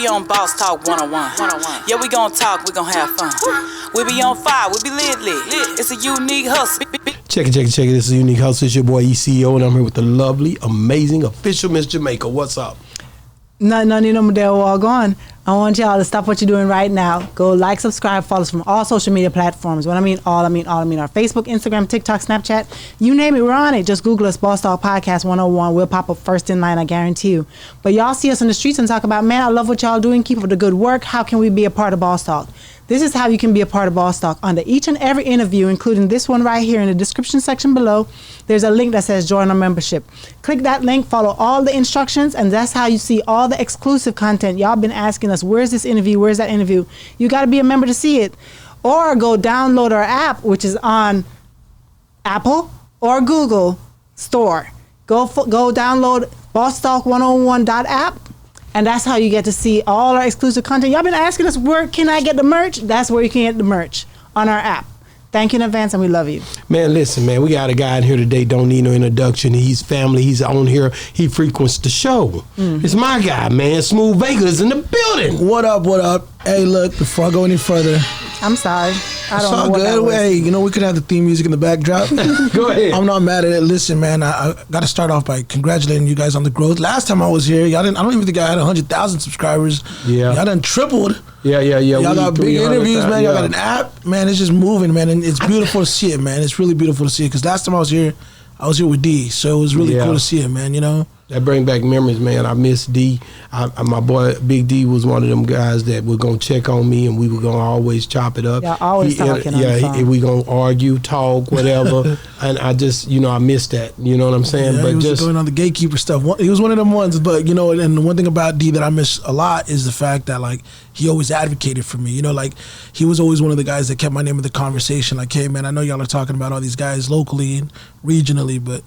we on Boss Talk 101. Yeah, we gon' talk, we gon' have fun. We be on fire, we be lit. It's a unique hustle. Check it. This is Unique Hustle. It's your boy ECO, and I'm here with the lovely, amazing, official Miss Jamaica. What's up? None of them there all gone. I want y'all to stop what you're doing right now. Go like, subscribe, follow us from all social media platforms. When I mean all, I mean our Facebook, Instagram, TikTok, Snapchat. You name it, we're on it. Just Google us, Boss Talk Podcast 101. We'll pop up first in line, I guarantee you. But y'all see us in the streets and talk about, man, I love what y'all doing. Keep up the good work. How can we be a part of Boss Talk? This is how you can be a part of Boss Talk. Under each and every interview, including this one right here in the description section below, there's a link that says join our membership. Click that link, follow all the instructions, and that's how you see all the exclusive content. Y'all been asking us, where's this interview? Where's that interview? You got to be a member to see it. Or go download our app, which is on Apple or Google Store. Go download bosstalk101.app. And that's how you get to see all our exclusive content. Y'all been asking us, where can I get the merch? That's where you can get the merch, on our app. Thank you in advance, and we love you. Man, listen, man, we got a guy in here today, don't need no introduction. He's family, he's on here, he frequents the show. Mm-hmm. It's my guy, man. SmoothVega is in the building. What up? Hey, look, before I go any further. I'm sorry. I don't know what good. That was. Hey, you know, we could have the theme music in the backdrop. Go ahead. I'm not mad at it. Listen, man, I got to start off by congratulating you guys on the growth. Last time I was here, I don't even think I had 100,000 subscribers. Yeah. Y'all done tripled. Yeah. Y'all got big interviews, man. Y'all got an app. Man, it's just moving, man. And it's beautiful to see it, man. It's really beautiful to see it. Because last time I was here with D. So it was really cool to see it, man, you know? That bring back memories, man. I miss D. My boy, Big D, was one of them guys that were going to check on me, and we were going to always chop it up. Yeah, always talking on the phone. We going to argue, talk, whatever. And I just, I miss that. You know what I'm saying? Yeah, but he was just going on the gatekeeper stuff. He was one of them ones, but, and the one thing about D that I miss a lot is the fact that, like, he always advocated for me. Like, he was always one of the guys that kept my name in the conversation. Like, hey, man, I know y'all are talking about all these guys locally and regionally, but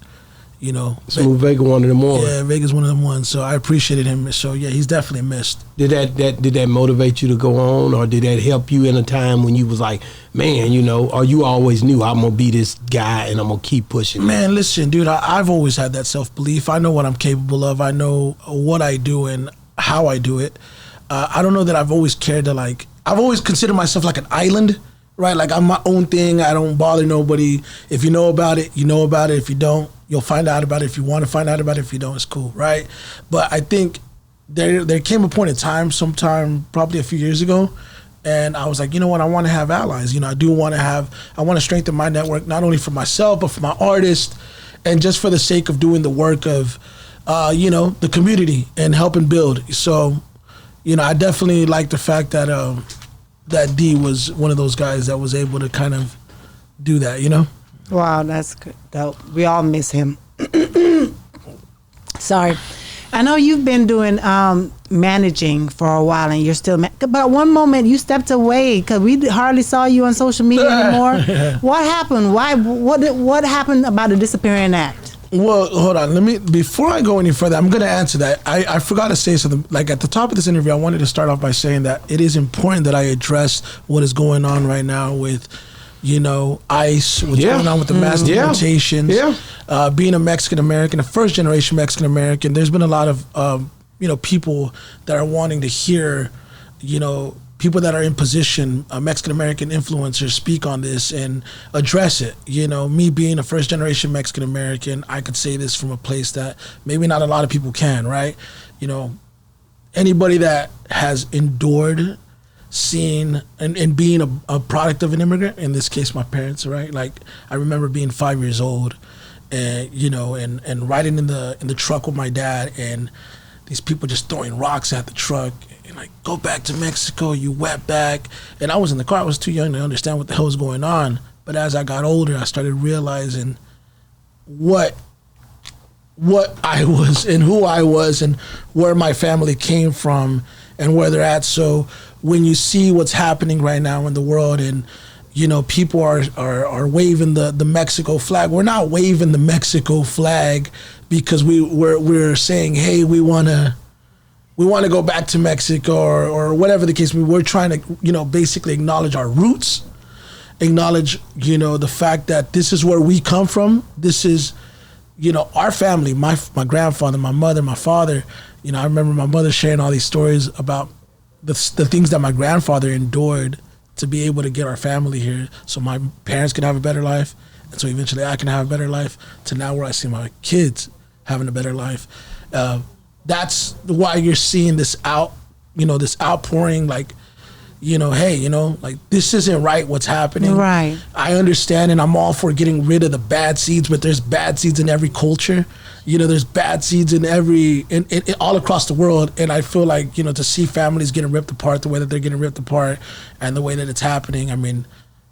SmoothVega one of them ones. Yeah, Vega's one of them ones. So I appreciated him. So yeah, he's definitely missed. Did that motivate you to go on, or did that help you in a time when you was like, man, or you always knew I'm gonna be this guy and I'm gonna keep pushing? Man, listen, dude, I've always had that self-belief. I know what I'm capable of. I know what I do and how I do it. I don't know that I've always cared to I've always considered myself like an island. Right, like I'm my own thing. I don't bother nobody. If you know about it, you know about it. If you don't, you'll find out about it. If you want to find out about it, if you don't, it's cool, right? But I think there came a point in time, sometime probably a few years ago, and I was like, you know what? I want to have allies. I want to strengthen my network, not only for myself, but for my artists, and just for the sake of doing the work of, the community and helping build. So, I definitely like the fact that that D was one of those guys that was able to kind of do that, Wow, that's good. We all miss him. Sorry. I know you've been doing managing for a while, and you're still but at one moment you stepped away because we hardly saw you on social media anymore. What happened? What happened about the disappearing act? Well, hold on. Before I go any further, I'm going to answer that. I forgot to say something. Like at the top of this interview, I wanted to start off by saying that it is important that I address what is going on right now with, ICE, what's going on with the mass deportations, being a Mexican-American, a first-generation Mexican-American. There's been a lot of, people that are wanting to hear, people that are in position, Mexican-American influencers, speak on this and address it. Me being a first-generation Mexican-American, I could say this from a place that maybe not a lot of people can, right? Anybody that has endured seeing and being a product of an immigrant, in this case, my parents, right? Like, I remember being 5 years old and, and riding in the truck with my dad, and these people just throwing rocks at the truck and like, go back to Mexico, you wetback. And I was in the car, I was too young to understand what the hell was going on. But as I got older, I started realizing what I was and who I was and where my family came from and where they're at. So when you see what's happening right now in the world and, people are waving the Mexico flag, we're not waving the Mexico flag because we're saying, hey, we want to go back to Mexico or whatever the case. We're trying to, basically acknowledge our roots, acknowledge, the fact that this is where we come from. This is, our family, my grandfather, my mother, my father. I remember my mother sharing all these stories about the things that my grandfather endured to be able to get our family here, so my parents can have a better life, and so eventually I can have a better life. To now where I see my kids having a better life. That's why you're seeing this outpouring, like, hey, like, this isn't right what's happening. Right. I understand, and I'm all for getting rid of the bad seeds, but there's bad seeds in every culture. There's bad seeds in all across the world, and I feel like, to see families getting ripped apart the way that they're getting ripped apart and the way that it's happening, I mean,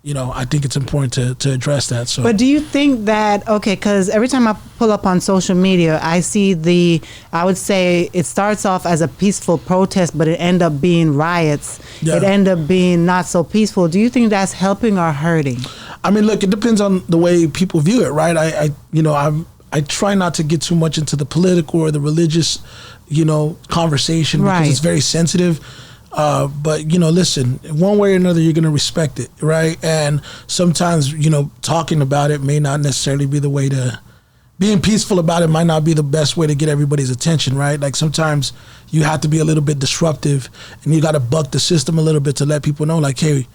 I think it's important to address that. So, but do you think that, okay, because every time I pull up on social media, I see I would say it starts off as a peaceful protest, but it end up being riots. Yeah. It end up being not so peaceful. Do you think that's helping or hurting? I mean, look, it depends on the way people view it, right? I try not to get too much into the political or the religious, conversation, right, because it's very sensitive. But, listen, one way or another, you're going to respect it, right? And sometimes, talking about it may not necessarily be the way to, being peaceful about it might not be the best way to get everybody's attention, right? Like, sometimes you have to be a little bit disruptive, and you got to buck the system a little bit to let people know, like, hey,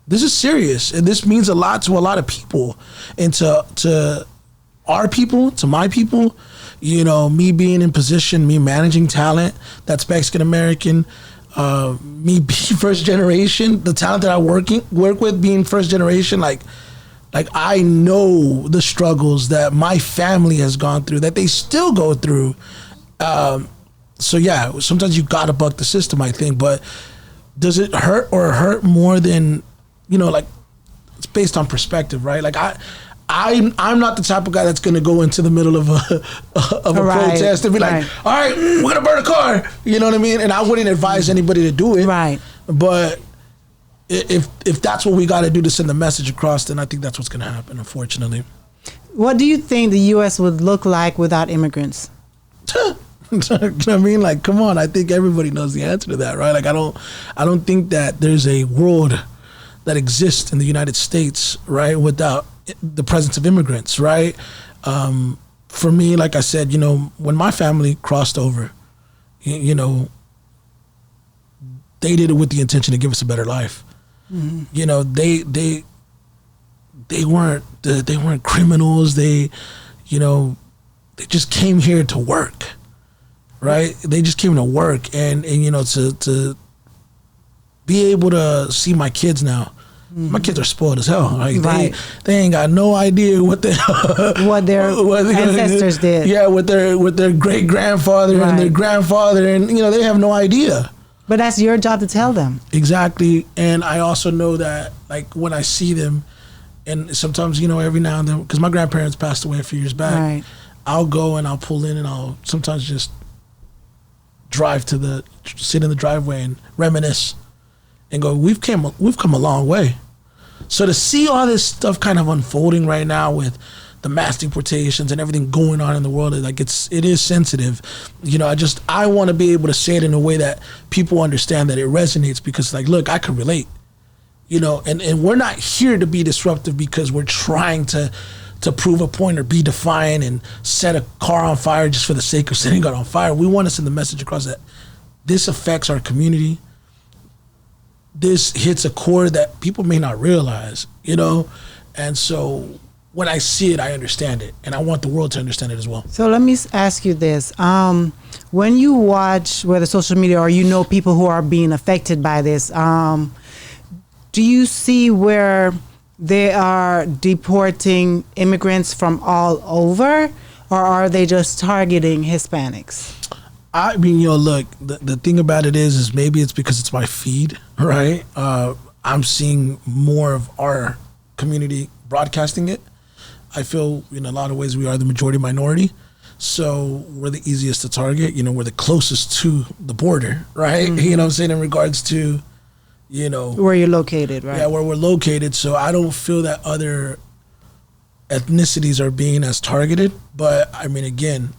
this is serious, and this means a lot to a lot of people, and to our people, to my people, me being in position, me managing talent that's Mexican American, me being first generation, the talent that I work with being first generation, like I know the struggles that my family has gone through, that they still go through. So yeah, sometimes you gotta buck the system, I think, but does it hurt more than, like, it's based on perspective, right? Like I'm not the type of guy that's going to go into the middle of a protest and be like, all right, we're going to burn a car. You know what I mean? And I wouldn't advise anybody to do it. Right. But if that's what we got to do to send the message across, then I think that's what's going to happen, unfortunately. What do you think the U.S. would look like without immigrants? You know what I mean? Like, come on. I think everybody knows the answer to that, right? Like, I don't think that there's a world that exists in the United States, right, without the presence of immigrants, right? For me, like I said, when my family crossed over, they did it with the intention to give us a better life. Mm-hmm. They weren't criminals. They just came here to work, right? They just came to work, and to be able to see my kids now. My kids are spoiled as hell. Like, right. They ain't got no idea what their ancestors did. Yeah, with their great grandfather and their grandfather, and they have no idea. But that's your job to tell them. Exactly, and I also know that, like, when I see them, and sometimes every now and then, because my grandparents passed away a few years back, right, I'll go and I'll pull in and I'll sometimes just sit in the driveway and reminisce. And go, we've come a long way. So to see all this stuff kind of unfolding right now with the mass deportations and everything going on in the world, like, it is sensitive. I want to be able to say it in a way that people understand, that it resonates, because, like, look, I can relate. And we're not here to be disruptive because we're trying to prove a point or be defiant and set a car on fire just for the sake of setting it on fire. We want to send the message across that this affects our community. This hits a chord that people may not realize, and so when I see it, I understand it, and I want the world to understand it as well. So let me ask you this. When you watch, whether social media or people who are being affected by this, do you see where they are deporting immigrants from all over, or are they just targeting Hispanics? I mean, look, the thing about it is maybe it's because it's my feed, right? I'm seeing more of our community broadcasting it. I feel in a lot of ways we are the majority minority. So we're the easiest to target. We're the closest to the border, right? Mm-hmm. You know what I'm saying, in regards to, where you're located, right? Yeah, where we're located. So I don't feel that other ethnicities are being as targeted. But I mean, again,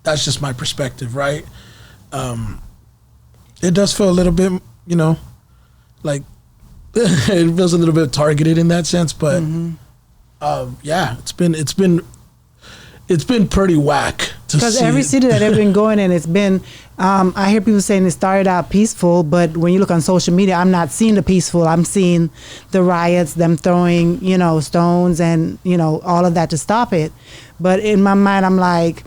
that's just my perspective, right? It does feel a little bit, like it feels a little bit targeted in that sense, but yeah, it's been pretty whack Because every city that I've been going in, it's been, I hear people saying it started out peaceful, but when you look on social media, I'm not seeing the peaceful. I'm seeing the riots, them throwing, stones and, all of that to stop it. But in my mind, I'm like,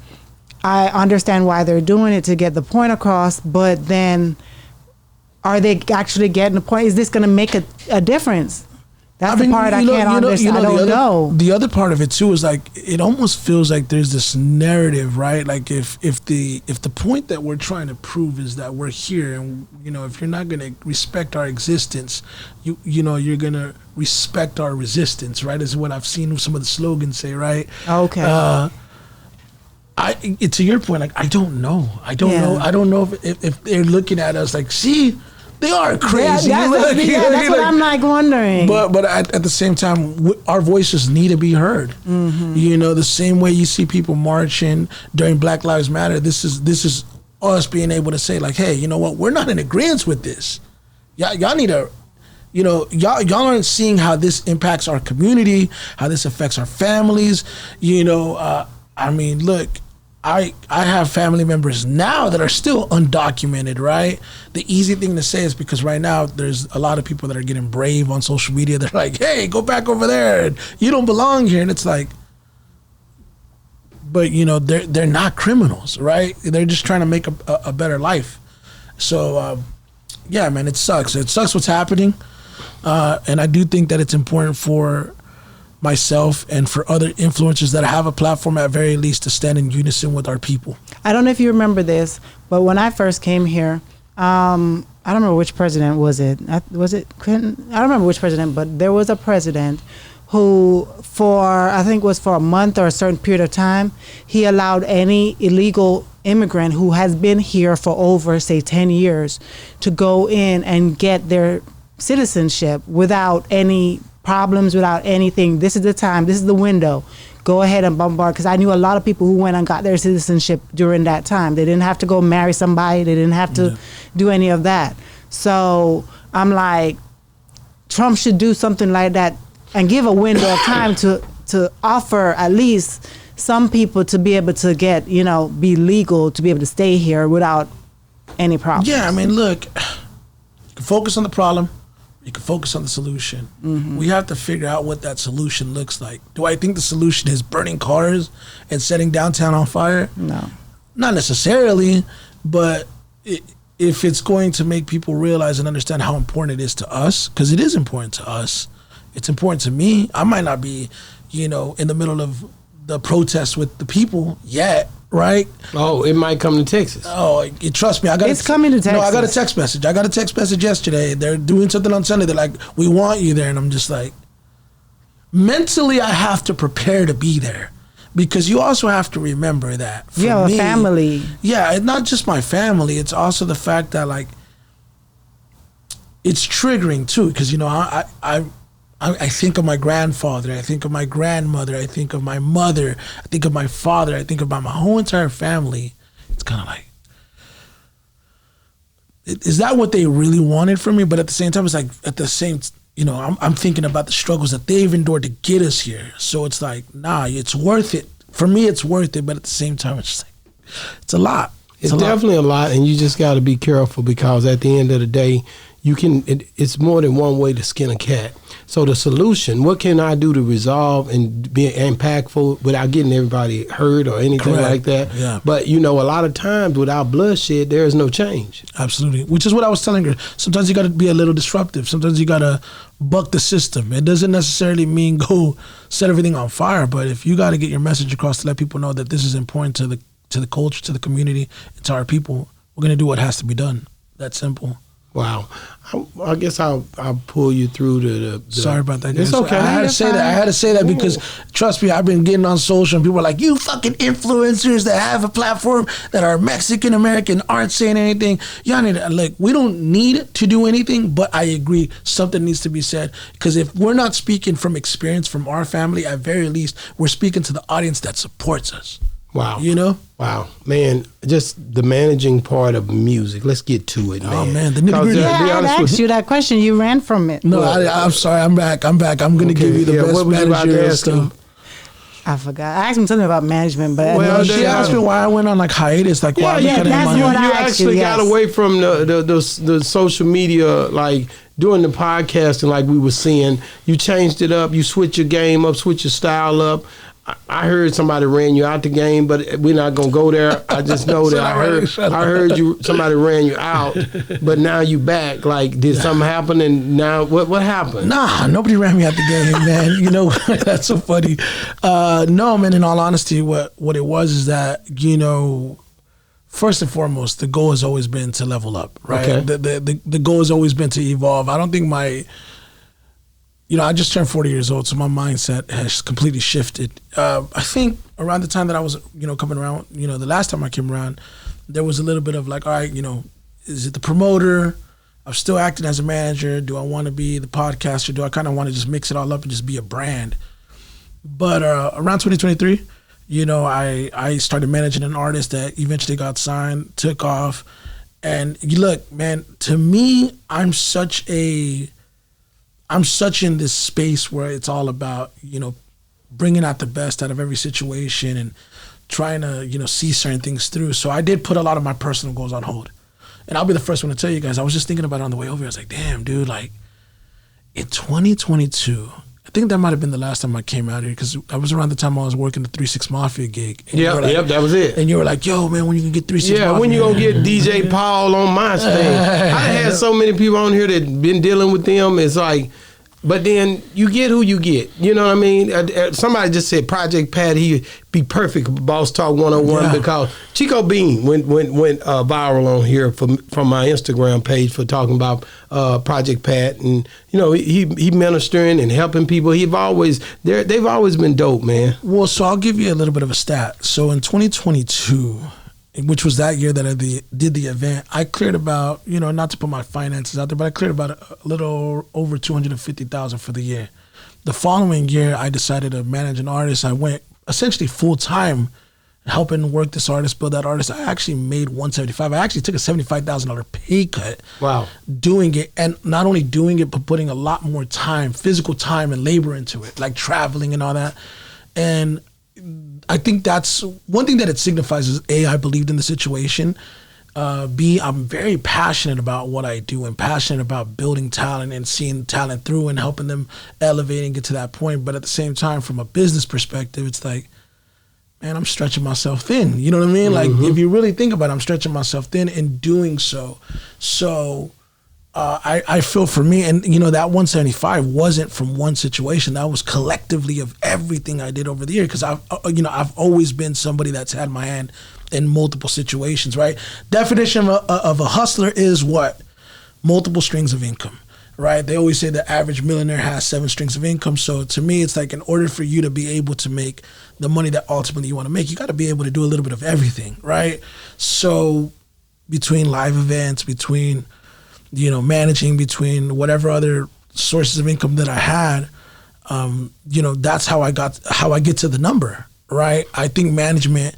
I understand why they're doing it to get the point across, but then are they actually getting the point? Is this going to make a difference? That's the part I can't understand. I don't know. The other part of it too is like it almost feels like there's this narrative, right? Like if the point that we're trying to prove is that we're here, and if you're not going to respect our existence, you're going to respect our resistance, right? Is what I've seen some of the slogans say, right? Okay. To your point, like I don't know. I don't know if they're looking at us like, see. They are crazy. That's what I'm like wondering. But at the same time, our voices need to be heard. Mm-hmm. The same way you see people marching during Black Lives Matter. This is us being able to say like, hey, you know what? We're not in agreement with this. Y'all need to, y'all aren't seeing how this impacts our community, how this affects our families. Look. I have family members now that are still undocumented, right? The easy thing to say is because right now there's a lot of people that are getting brave on social media. They're like, hey, go back over there. You don't belong here. And it's like, but they're not criminals, right? They're just trying to make a better life. So, yeah, man, it sucks. It sucks what's happening. And I do think that it's important for myself and for other influencers that have a platform at very least to stand in unison with our people. I don't know if you remember this, but when I first came here, I don't remember which president was it. Was it Clinton? I don't remember which president, but there was a president who I think it was for a month or a certain period of time, he allowed any illegal immigrant who has been here for over, say, 10 years to go in and get their citizenship without any problems, without anything. This is the time, this is the window. Go ahead and bombard, because I knew a lot of people who went and got their citizenship during that time. They didn't have to go marry somebody. They didn't have to do any of that. So I'm like, Trump should do something like that and give a window of time to offer at least some people to be able to get, be legal, to be able to stay here without any problem. Yeah, I mean, look, you can focus on the problem. You can focus on the solution. Mm-hmm. We have to figure out what that solution looks like. Do I think the solution is burning cars and setting downtown on fire? No. Not necessarily, but if it's going to make people realize and understand how important it is to us, because it is important to us. It's important to me. I might not be, in the middle of the protest with the people yet, right? Oh, it might come to Texas. Oh, trust me. It's coming to Texas. No, I got a text message. Yesterday. They're doing something on Sunday. They're like, we want you there. And I'm just like, mentally, I have to prepare to be there. Because you also have to remember that. For you have me, a family. Yeah, it's not just my family. It's also the fact that, like, it's triggering, too. Because, I think of my grandfather, I think of my grandmother, I think of my mother, I think of my father, I think about my whole entire family. It's kind of like, is that what they really wanted from me? But at the same time, it's like, I'm thinking about the struggles that they've endured to get us here. So it's like, nah, it's worth it. For me, it's worth it. But at the same time, it's just like, it's a lot. It's definitely a lot. And you just got to be careful, because at the end of the day, it's more than one way to skin a cat. So the solution, what can I do to resolve and be impactful without getting everybody hurt or anything like that? Yeah. But, a lot of times without bloodshed, there is no change. Absolutely. Which is what I was telling her. Sometimes you got to be a little disruptive. Sometimes you got to buck the system. It doesn't necessarily mean go set everything on fire. But if you got to get your message across to let people know that this is important to the culture, to the community, to our people, we're going to do what has to be done. That simple. Wow. I guess I'll pull you through to the Sorry about that, guys. It's okay. I had to say that because, trust me, I've been getting on social and people are like, you fucking influencers that have a platform that are Mexican American aren't saying anything. Y'all need to, we don't need to do anything, but I agree, something needs to be said. Because if we're not speaking from experience from our family, at very least, we're speaking to the audience that supports us. Wow. Wow. Man, just the managing part of music. Let's get to it, man. Oh, man. The nitty-gritty. Yeah, I asked you that question. You ran from it. No, I'm sorry. I'm back. I'm going to give you the best manager stuff. I forgot. I asked him something about management, but Well, She asked me why I went on like hiatus, like why yeah, I that's money. what I you asked actually you, got yes. away from the social media, like doing the podcasting, like we were seeing. You changed it up. You switch your game up, switch your style up. I heard somebody ran you out the game, but we're not gonna go there. I just know that I heard somebody ran you out, but now you back. Like, did something happen? And now what happened? Nah, nobody ran me out the game, man. You know, that's so funny. No, man, in all honesty, what it was is that, you know, first and foremost, the goal has always been to level up, right? Okay. The goal has always been to evolve. I don't think you know, I just turned 40 years old, so my mindset has completely shifted. I think around the time that I was, you know, coming around, you know, the last time I came around, there was a little bit of like, all right, you know, is it the promoter? I'm still acting as a manager. Do I want to be the podcaster? Do I kind of want to just mix it all up and just be a brand? But around 2023, you know, I started managing an artist that eventually got signed, took off. And you look, man, to me, I'm such in this space where it's all about, you know, bringing out the best out of every situation and trying to, you know, see certain things through. So I did put a lot of my personal goals on hold. And I'll be the first one to tell you guys, I was just thinking about it on the way over here. I was like, damn, dude, like in 2022, I think that might have been the last time I came out here because I was around the time I was working the 3-6 Mafia gig. Yep, that was it. And you were like, yo, man, when you can get 3-6 Yeah, Mafia? when you gonna get DJ Paul on my stage? I had so many people on here that been dealing with them. It's like, but then you get who you get. You know what I mean? Somebody just said Project Pat, he be perfect for Boss Talk 101 because Chico Bean went viral on here from my Instagram page for talking about Project Pat, and you know he ministering and helping people. They've always been dope, man. Well, so I'll give you a little bit of a stat. So in 2022, which was that year that I did the event, I cleared about, you know, not to put my finances out there, but I cleared about a little over $250,000 for the year. The following year, I decided to manage an artist. I went essentially full time helping work this artist, build that artist. I actually made $175,000. I actually took a $75,000 pay cut. Wow. Doing it, and not only doing it, but putting a lot more time, physical time and labor into it, like traveling and all that. And I think that's one thing that it signifies is A, I believed in the situation. B, I'm very passionate about what I do and passionate about building talent and seeing talent through and helping them elevate and get to that point. But at the same time, from a business perspective, it's like, man, I'm stretching myself thin. You know what I mean? Like, if you really think about it, I'm stretching myself thin in doing so. So I feel for me, and you know, that 175 wasn't from one situation. That was collectively of everything I did over the year. Because I've always been somebody that's had my hand in multiple situations. Right? Definition of a hustler is what? Multiple strings of income. Right? They always say the average millionaire has 7 strings of income. So to me, it's like in order for you to be able to make the money that ultimately you want to make, you got to be able to do a little bit of everything. Right? So between live events, between managing, between whatever other sources of income that I had, that's how I get to the number, right? I think management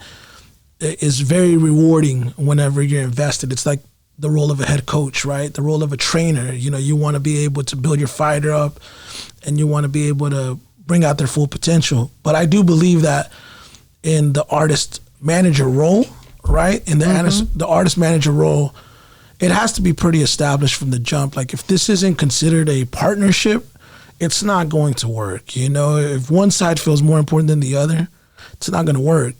is very rewarding whenever you're invested. It's like the role of a head coach, right? The role of a trainer. You know, you want to be able to build your fighter up and you want to be able to bring out their full potential. But I do believe that in the artist manager role, right? In the artist manager role, it has to be pretty established from the jump. Like, if this isn't considered a partnership, it's not going to work. You know, if one side feels more important than the other, it's not going to work,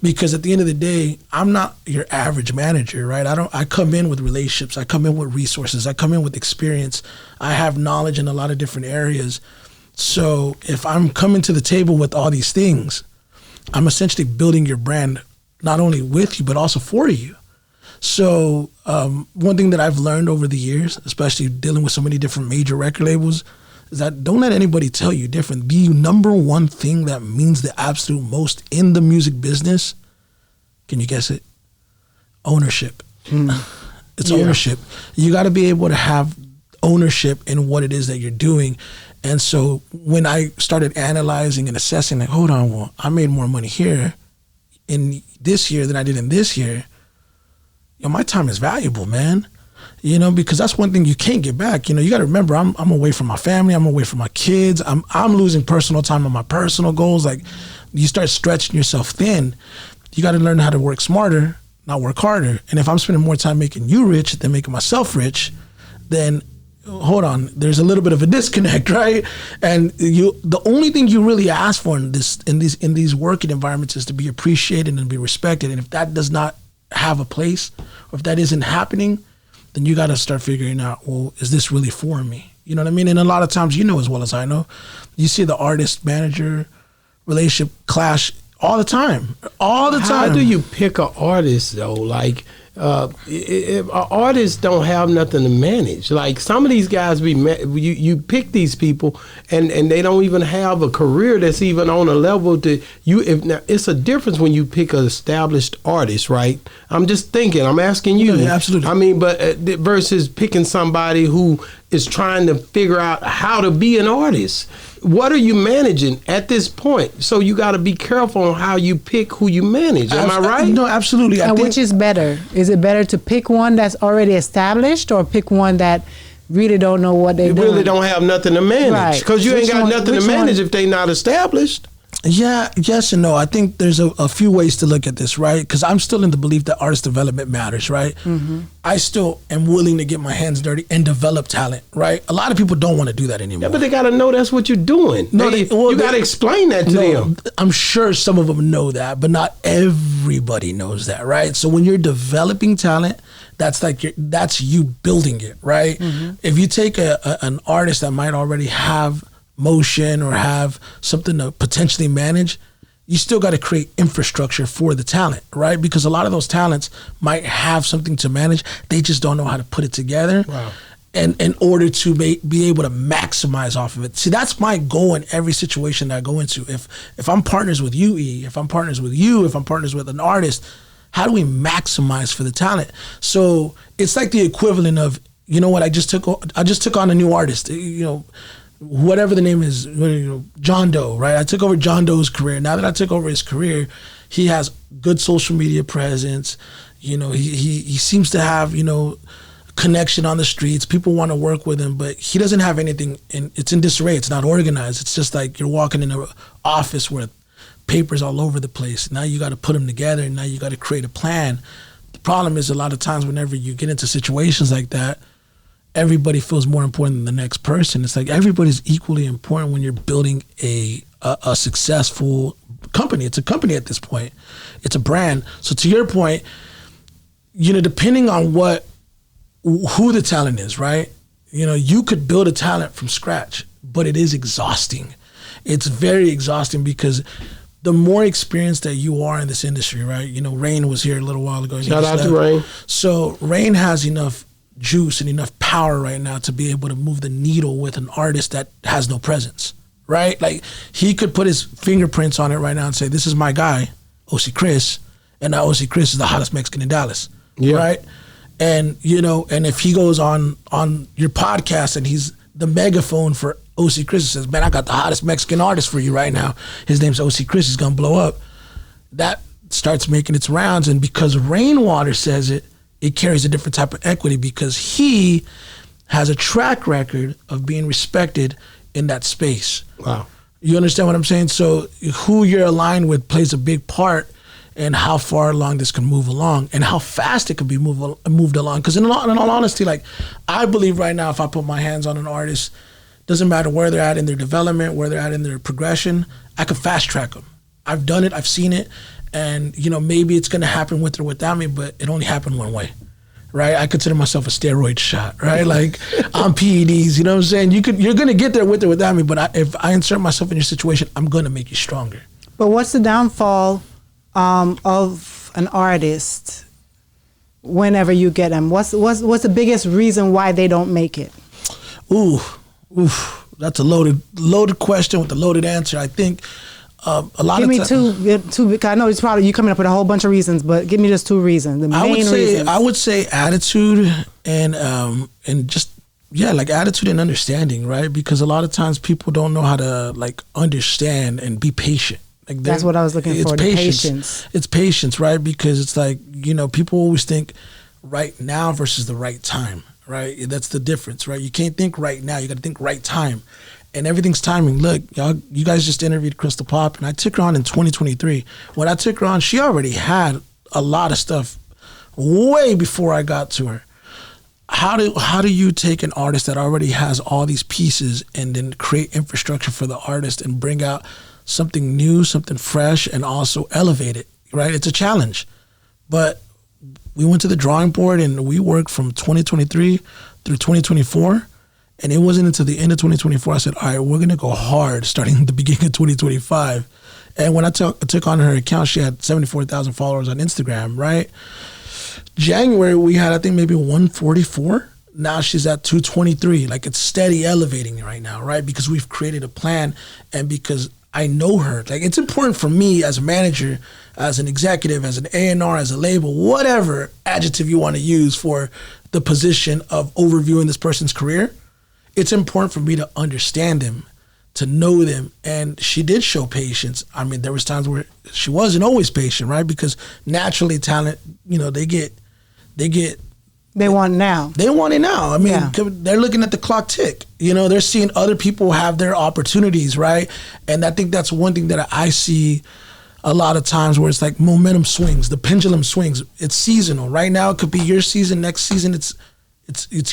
because at the end of the day, I'm not your average manager, right? I come in with relationships. I come in with resources. I come in with experience. I have knowledge in a lot of different areas. So if I'm coming to the table with all these things, I'm essentially building your brand, not only with you, but also for you. So one thing that I've learned over the years, especially dealing with so many different major record labels, is that don't let anybody tell you different. The number one thing that means the absolute most in the music business, can you guess it? Ownership. It's ownership. You got to be able to have ownership in what it is that you're doing. And so when I started analyzing and assessing, like, hold on, well, I made more money here in this year than I did in this year. My time is valuable, man. You know, because that's one thing you can't get back. You know, you got to remember, I'm away from my family. I'm away from my kids. I'm losing personal time on my personal goals. Like, you start stretching yourself thin. You got to learn how to work smarter, not work harder. And if I'm spending more time making you rich than making myself rich, then hold on, there's a little bit of a disconnect, right? And the only thing you really ask for in these working environments is to be appreciated and be respected. And if that does not have a place, or if that isn't happening, then you got to start figuring out, well, is this really for me? You know what I mean? And a lot of times, you know as well as I know, you see the artist-manager relationship clash all the time. All the time. How do you pick an artist, though? Like, artists don't have nothing to manage. Like, some of these guys you pick these people and they don't even have a career that's even on a level to you. Now, it's a difference when you pick an established artist, right? I'm just thinking. I'm asking you. Yeah, absolutely. I mean, but versus picking somebody who is trying to figure out how to be an artist. What are you managing at this point? So you got to be careful on how you pick who you manage. Am I right? No, absolutely. And which is better? Is it better to pick one that's already established or pick one that really don't know what they're doing? Really don't have nothing to manage. Because you ain't got nothing to manage if they not established. Yeah, yes and no. I think there's a few ways to look at this, right? Because I'm still in the belief that artist development matters, right? Mm-hmm. I still am willing to get my hands dirty and develop talent, right? A lot of people don't want to do that anymore. Yeah, but they got to know that's what you're doing. No, you got to explain that to them. I'm sure some of them know that, but not everybody knows that, right? So when you're developing talent, that's you building it, right? Mm-hmm. If you take an artist that might already have motion or have something to potentially manage, you still got to create infrastructure for the talent, right? Because a lot of those talents might have something to manage, they just don't know how to put it together. Wow. And in order to be able to maximize off of it. See, that's my goal in every situation that I go into. If I'm partners with you, E, if I'm partners with you, if I'm partners with an artist, how do we maximize for the talent? So it's like the equivalent of, you know what, I just took on a new artist, you know, whatever the name is, John Doe, right? I took over John Doe's career. Now that I took over his career, he has good social media presence. You know, he seems to have, you know, connection on the streets. People want to work with him, but he doesn't have anything. It's in disarray. It's not organized. It's just like you're walking in an office with papers all over the place. Now you got to put them together, and now you got to create a plan. The problem is a lot of times whenever you get into situations like that, everybody feels more important than the next person. It's like everybody's equally important when you're building a successful company. It's a company at this point. It's a brand. So to your point, you know, depending on who the talent is, right? You know, you could build a talent from scratch, but it is exhausting. It's very exhausting because the more experienced that you are in this industry, right? You know, Rain was here a little while ago. Shout out to Rain. So Rain has enough juice and enough power right now to be able to move the needle with an artist that has no presence, right? Like, he could put his fingerprints on it right now and say, this is my guy, OC Chris, and now OC Chris is the hottest Mexican in Dallas, right? And, you know, and if he goes on your podcast and he's the megaphone for OC Chris and says, man, I got the hottest Mexican artist for you right now. His name's OC Chris, he's gonna blow up. That starts making its rounds, and because Rainwater says it, it carries a different type of equity because he has a track record of being respected in that space. Wow. You understand what I'm saying? So who you're aligned with plays a big part in how far along this can move along and how fast it can be moved along. Because in all honesty, like, I believe right now if I put my hands on an artist, doesn't matter where they're at in their development, where they're at in their progression, I could fast track them. I've done it, I've seen it. And, you know, maybe it's going to happen with or without me, but it only happened one way, right? I consider myself a steroid shot, right? Like, I'm PEDs, you know what I'm saying? You're going to get there with or without me, but if I insert myself in your situation, I'm going to make you stronger. But what's the downfall of an artist whenever you get them? What's the biggest reason why they don't make it? Ooh, that's a loaded question with a loaded answer. I think a lot give of me two. Because I know it's probably you coming up with a whole bunch of reasons, but give me just two reasons. The main reasons. I would say attitude and just like attitude and understanding, right? Because a lot of times people don't know how to like understand and be patient. Like, that's what I was looking for. Patience. It's patience, right? Because it's like, you know, people always think right now versus the right time, right? That's the difference, right? You can't think right now. You got to think right time. And everything's timing. Look, y'all, you guys just interviewed Crystal Pop, and I took her on in 2023. When I took her on, she already had a lot of stuff way before I got to her. How do you take an artist that already has all these pieces and then create infrastructure for the artist and bring out something new, something fresh, and also elevate it, right? It's a challenge. But we went to the drawing board and we worked from 2023 through 2024. And it wasn't until the end of 2024 I said, all right, we're going to go hard starting at the beginning of 2025. And when I took on her account, she had 74,000 followers on Instagram, right? January, we had, I think, maybe 144. Now she's at 223. Like, it's steady elevating right now, right? Because we've created a plan and because I know her. Like, it's important for me as a manager, as an executive, as an A&R, as a label, whatever adjective you want to use for the position of overviewing this person's career. It's important for me to understand them, to know them. And she did show patience. I mean, there was times where she wasn't always patient, right? Because naturally talent, you know, they want now. They want it now. I mean, they're looking at the clock tick. You know, they're seeing other people have their opportunities, right? And I think that's one thing that I see a lot of times where it's like momentum swings, the pendulum swings. It's seasonal. Right now, it could be your season. Next season, it's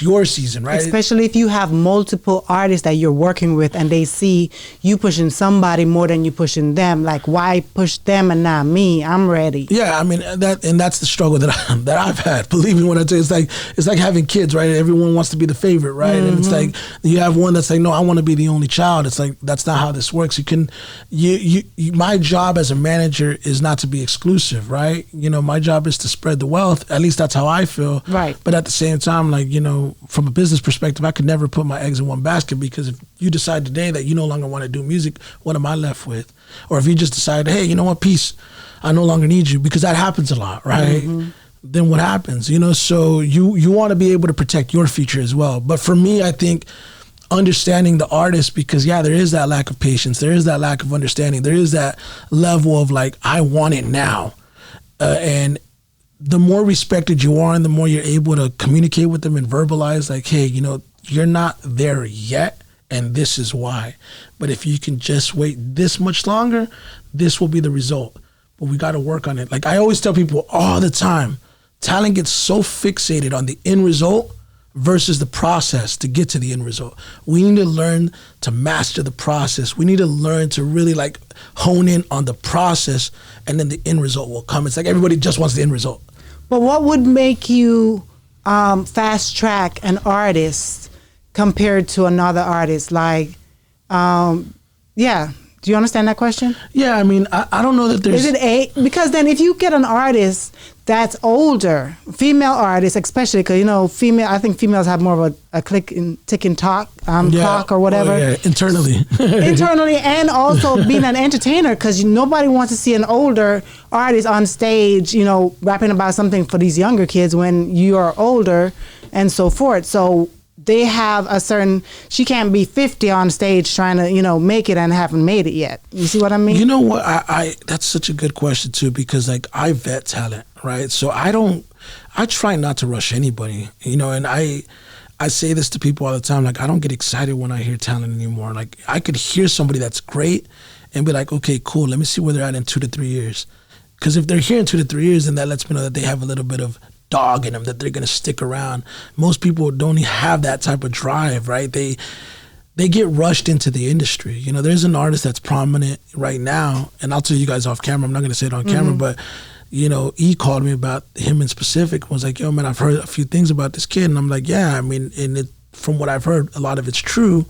your season, right? Especially if you have multiple artists that you're working with and they see you pushing somebody more than you pushing them. Like, why push them and not me? I'm ready. Yeah, I mean, that's the struggle that I've had. Believe me when I tell you, it's like having kids, right? Everyone wants to be the favorite, right? Mm-hmm. And it's like you have one that's like, no, I want to be the only child. It's like, that's not how this works. My job as a manager is not to be exclusive, right? You know, my job is to spread the wealth. At least that's how I feel. Right. But at the same time, like, you know, from a business perspective, I could never put my eggs in one basket because if you decide today that you no longer want to do music, what am I left with? Or if you just decide, hey, you know what, peace, I no longer need you, because that happens a lot, right? Mm-hmm. Then what happens? You know, so you want to be able to protect your future as well. But for me, I think understanding the artist, because there is that lack of patience, there is that lack of understanding, there is that level of like, I want it now. And the more respected you are and the more you're able to communicate with them and verbalize like, hey, you know, you're not there yet and this is why. But if you can just wait this much longer, this will be the result. But we got to work on it. Like I always tell people all the time, talent gets so fixated on the end result versus the process to get to the end result. We need to learn to master the process. We need to learn to really like hone in on the process, and then the end result will come. It's like everybody just wants the end result. But what would make you fast track an artist compared to another artist? Like, do you understand that question? Yeah, I mean, I don't know that there's... Is it because then if you get an artist that's older, female artists especially, because, you know, I think females have more of a tick and talk clock or whatever. Oh, yeah, internally. Internally, and also being an entertainer, because nobody wants to see an older artist on stage, you know, rapping about something for these younger kids when you are older and so forth. So they have a certain, she can't be 50 on stage trying to, you know, make it and haven't made it yet. You see what I mean? You know what? I that's such a good question too, because like I vet talent, right? So I try not to rush anybody, you know, and I say this to people all the time, like I don't get excited when I hear talent anymore. Like I could hear somebody that's great and be like, okay, cool, let me see where they're at in 2 to 3 years. Because if they're here in 2 to 3 years, then that lets me know that they have a little bit of dog in them, that they're going to stick around. Most people don't have that type of drive, right? They get rushed into the industry. You know, there's an artist that's prominent right now, and I'll tell you guys off camera, I'm not going to say it on camera, but, you know, he called me about him in specific, was like, yo, man, I've heard a few things about this kid. And I'm like, yeah, I mean, from what I've heard, a lot of it's true.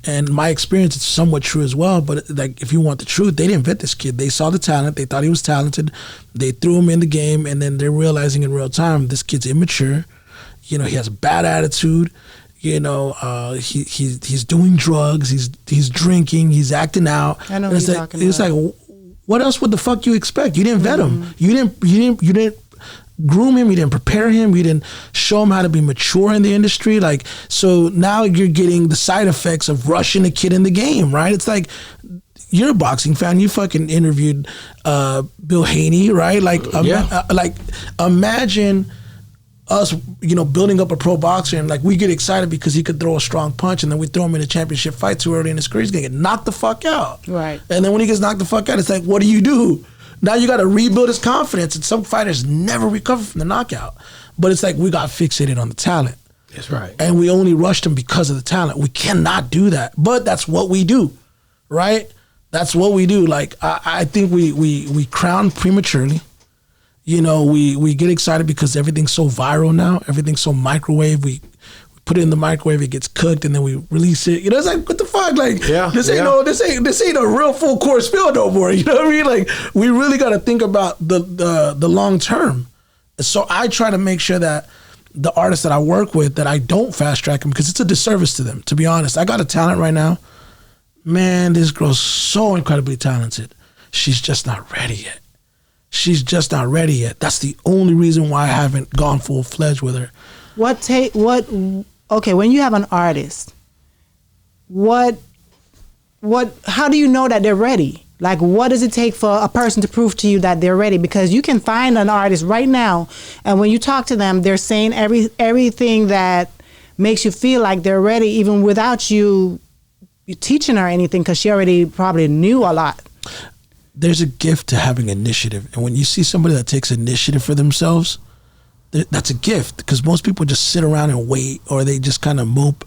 And my experience, it's somewhat true as well. But like, if you want the truth, they didn't vet this kid. They saw the talent. They thought he was talented. They threw him in the game, and then they're realizing in real time this kid's immature. You know, he has a bad attitude. You know, he's doing drugs. He's drinking. He's acting out. I know what you're talking about. It's like, what else would the fuck you expect? You didn't vet him. You didn't groom him, you didn't prepare him, you didn't show him how to be mature in the industry. Like, so now you're getting the side effects of rushing a kid in the game, right? It's like, you're a boxing fan, you fucking interviewed Bill Haney, right? Like, imagine us, building up a pro boxer, and like we get excited because he could throw a strong punch, and then we throw him in a championship fight too early in his career, he's gonna get knocked the fuck out. Right. And then when he gets knocked the fuck out, it's like, what do you do? Now you got to rebuild his confidence, and some fighters never recover from the knockout. But it's like we got fixated on the talent. That's right. And we only rushed him because of the talent. We cannot do that. But that's what we do, right? That's what we do. Like, I think we crown prematurely. We get excited because everything's so viral now. Everything's so microwave. We put it in the microwave, it gets cooked, and then we release it. It's like, what the fuck? Like, this ain't a real full course meal no more. You know what I mean? Like, we really got to think about the long term. So I try to make sure that the artists that I work with, that I don't fast track them, because it's a disservice to them, to be honest. I got a talent right now. Man, this girl's so incredibly talented. She's just not ready yet. She's just not ready yet. That's the only reason why I haven't gone full-fledged with her. Okay, when you have an artist, how do you know that they're ready? Like, what does it take for a person to prove to you that they're ready? Because you can find an artist right now, and when you talk to them, they're saying everything that makes you feel like they're ready, even without you teaching her anything, because she already probably knew a lot. There's a gift to having initiative. And when you see somebody that takes initiative for themselves, that's a gift, because most people just sit around and wait, or they just kind of mope,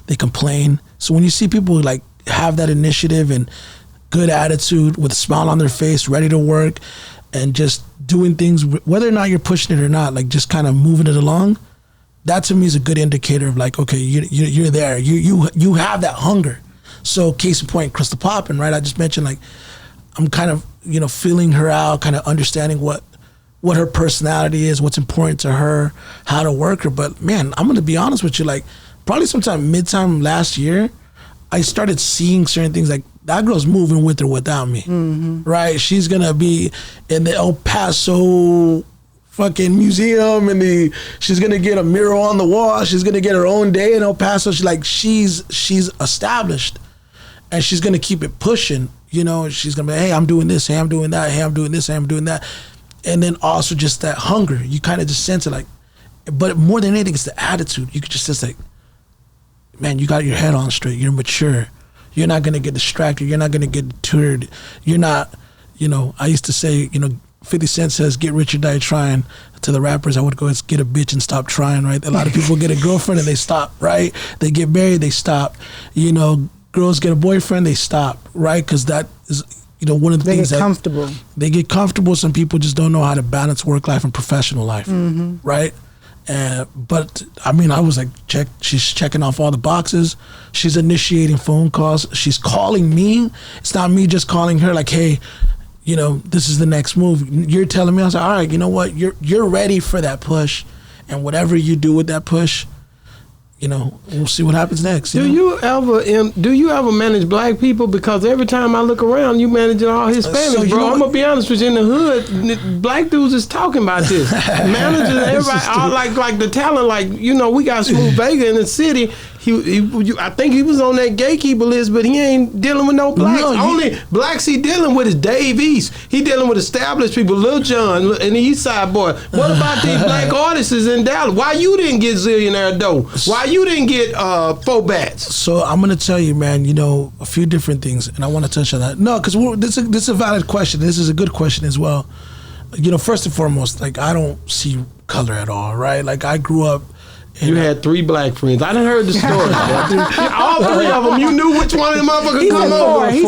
they complain. So when you see people like have that initiative and good attitude with a smile on their face, ready to work, and just doing things, whether or not you're pushing it or not, like just kind of moving it along, that to me is a good indicator of like, okay, you're there. You have that hunger. So case in point, Crystal Poppin', right? I just mentioned, like, I'm kind of, feeling her out, kind of understanding what her personality is, what's important to her, how to work her. But man, I'm gonna be honest with you, like probably sometime mid-time last year, I started seeing certain things, like that girl's moving with or without me, right? She's gonna be in the El Paso fucking museum, and she's gonna get a mural on the wall. She's gonna get her own day in El Paso. She's established, and she's gonna keep it pushing. She's gonna be, hey, I'm doing this, hey, I'm doing that, hey, I'm doing this, hey, I'm doing that. And then also just that hunger. You kind of just sense it, like, but more than anything, it's the attitude. You could just sense, like, man, you got your head on straight. You're mature. You're not gonna get distracted. You're not gonna get deterred. You're not, I used to say, 50 Cent says, get rich or die trying. To the rappers, I would go, get a bitch and stop trying, right? A lot of people get a girlfriend and they stop, right? They get married, they stop. Girls get a boyfriend, they stop, right? Because that is, one of the things that... They get comfortable. Some people just don't know how to balance work life and professional life, right? But, I mean, I was like, she's checking off all the boxes. She's initiating phone calls. She's calling me. It's not me just calling her like, hey, this is the next move. You're telling me. I was like, all right, you know what? You're ready for that push. And whatever you do with that push, we'll see what happens next. Do you ever manage black people? Because every time I look around, you managing all Hispanics, bro. I'm gonna be honest with you. In the hood, black dudes is talking about this. Managers, everybody, all like the talent. Like, we got SmoothVega in the city. I think he was on that gatekeeper list, but he ain't dealing with no blacks. Only blacks he dealing with is Dave East. He dealing with established people, Lil Jon and the East Side Boy. What about these black artists in Dallas? Why you didn't get Zillionaire Doe? Why you didn't get Four Bats? So I'm gonna tell you, man. A few different things, and I want to touch on that. No, because this is a valid question. This is a good question as well. First and foremost, like, I don't see color at all, right? Like, I grew up. You had 3 black friends. I done heard the story. All 3 of them, you knew which one of them motherfuckers He come said over. 4. He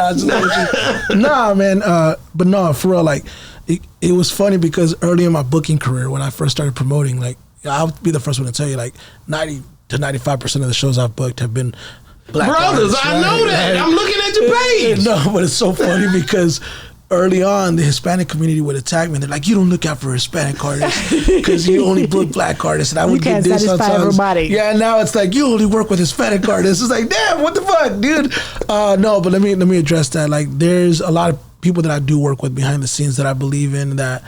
said 4. Nah, man. But no, for real, like, it was funny because early in my booking career, when I first started promoting, like, I'll be the first one to tell you, like, 90 to 95% of the shows I've booked have been black brothers. artists, I know that. I'm looking at your page. No, but it's so funny because early on, the Hispanic community would attack me. They're like, you don't look out for Hispanic artists because you only book black artists. And I would get this sometimes. Satisfy everybody. Yeah, now it's like, you only work with Hispanic artists. It's like, damn, what the fuck, dude? No, but let me address that. Like, there's a lot of people that I do work with behind the scenes that I believe in, that,